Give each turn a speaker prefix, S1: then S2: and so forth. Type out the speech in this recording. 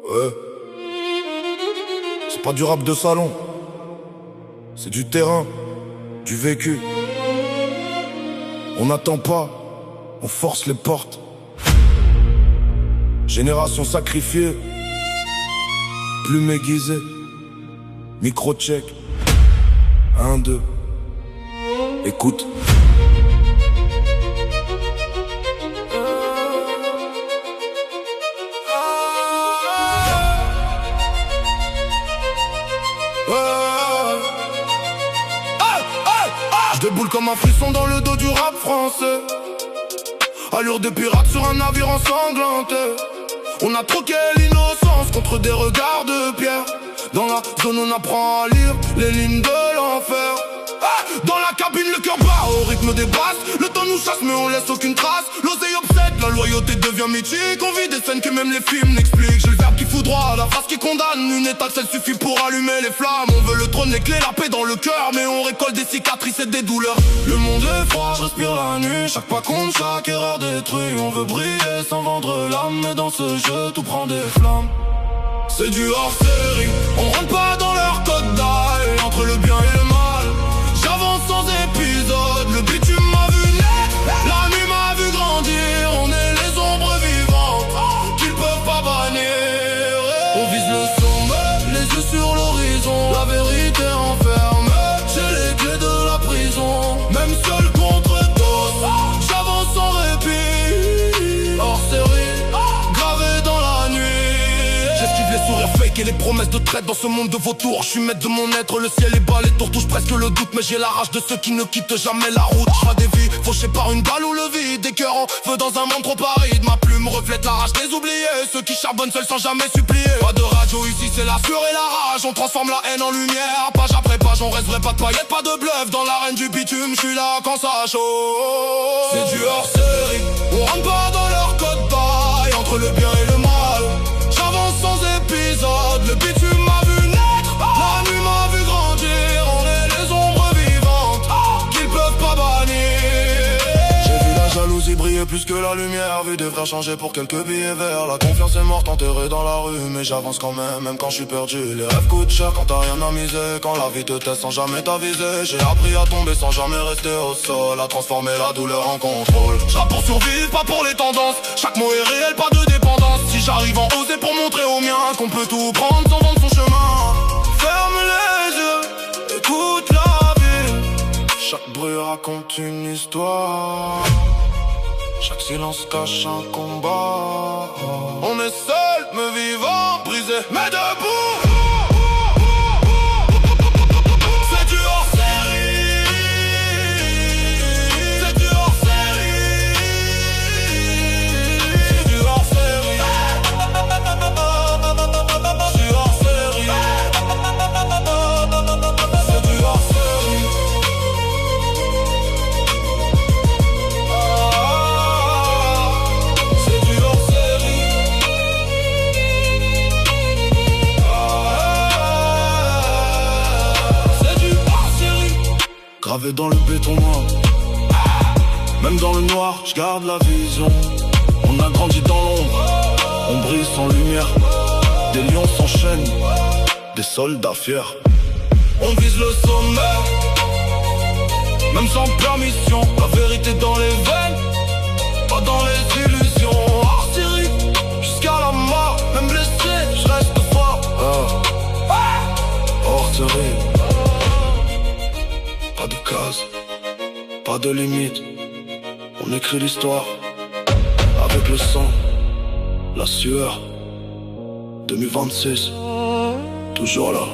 S1: Ouais. C'est pas du rap de salon. C'est du terrain, du vécu. On n'attend pas, on force les portes. Génération sacrifiée, plume aiguisée, micro-check. 1, 2, écoute. Je déboule comme un frisson dans le dos du rap français. Allure de pirate sur un navire ensanglanté. On a troqué l'innocence contre des regards de pierre. Dans la zone on apprend à lire les lignes de l'enfer. Dans la cabine le cœur bat au rythme des basses. Le temps nous chasse mais on laisse aucune trace. L'oseille obsède, la loyauté devient mythique. On vit des scènes que même les films n'expliquent. J'ai le verbe qui fout droit, la phrase qui condamne. Une étincelle suffit pour allumer les flammes. On veut le trône, les clés, la paix dans le cœur. Mais on récolte des cicatrices et des douleurs. Le monde est froid, je respire la nuit. Chaque pas compte, chaque erreur détruit. On veut briller sans vendre l'âme. Mais dans ce jeu tout prend des flammes. C'est du hors-série, on rentre pas dans leur code d'ail. Entre le bien et le mal, j'avance sans épisode. Le bitume m'a vu naître, la nuit m'a vu grandir. On est les ombres vivantes qu'ils peuvent pas bannir. On vise le sommet, les yeux sur l'horizon. La vérité enfermée, j'ai les clés de la prison. Même seul contre tous, j'avance sans répit. Hors série, gravé dans la nuit. J'esquive les sourires fake et les promesses de traite dans ce monde de vautours. Je suis maître de mon être, le ciel est bas, les tours touchent presque le doute. Mais j'ai la rage de ceux qui ne quittent jamais la route. Je vois des vies fauchées par une balle ou le vide. Des cœurs en feu dans un monde trop aride. Ma plume reflète la rage des oubliés, ceux qui charbonnent seuls sans jamais supplier. Pas de radio ici, c'est la sueur et la rage. On transforme la haine en lumière, page après page. On reste vrai, pas de paillettes, pas de bluff. Dans l'arène du bitume, je suis là quand ça chauffe. C'est du hors-série, on rentre pas dans leur code bail. Entre le bien et le mal, j'avance sans épisode, le bitume m'a vu naître, la nuit m'a vu grandir. On est les ombres vivantes qu'ils peuvent pas bannir. J'ai vu la jalousie briller plus que la lumière. Vu des frères changer pour quelques billets verts. La confiance est morte enterrée dans la rue. Mais j'avance quand même quand je suis perdu. Les rêves coûtent cher quand t'as rien à miser. Quand la vie te teste sans jamais t'aviser. J'ai appris à tomber sans jamais rester au sol. À transformer la douleur en contrôle. J'rappe pour survivre, pas pour les tendances. Chaque mot est réel, pas de dépendance. Si j'arrive en oser pour montrer aux miens qu'on peut tout prendre sans vendre son chemin. Ferme les yeux, écoute la ville. Chaque bruit raconte une histoire. Chaque silence cache un combat. On est seul, mais vivant, brisé, mais debout. C'est du hors-série. C'est du hors-série. C'est du hors-série. C'est du hors-série. C'est du hors-série. Gravé dans le béton noir, même dans le noir, je garde la vision. On a grandi dans l'ombre, on brille sans lumière. Des lions s'enchaînent, des soldats fiers. On vise le sommet, même sans permission. La vérité dans les veines, pas dans les illusions. Hors série, jusqu'à la mort, même blessé, je reste fort. Hors série. Pas de case, pas de limite. On écrit l'histoire avec le sang, la sueur. 2026, toujours là.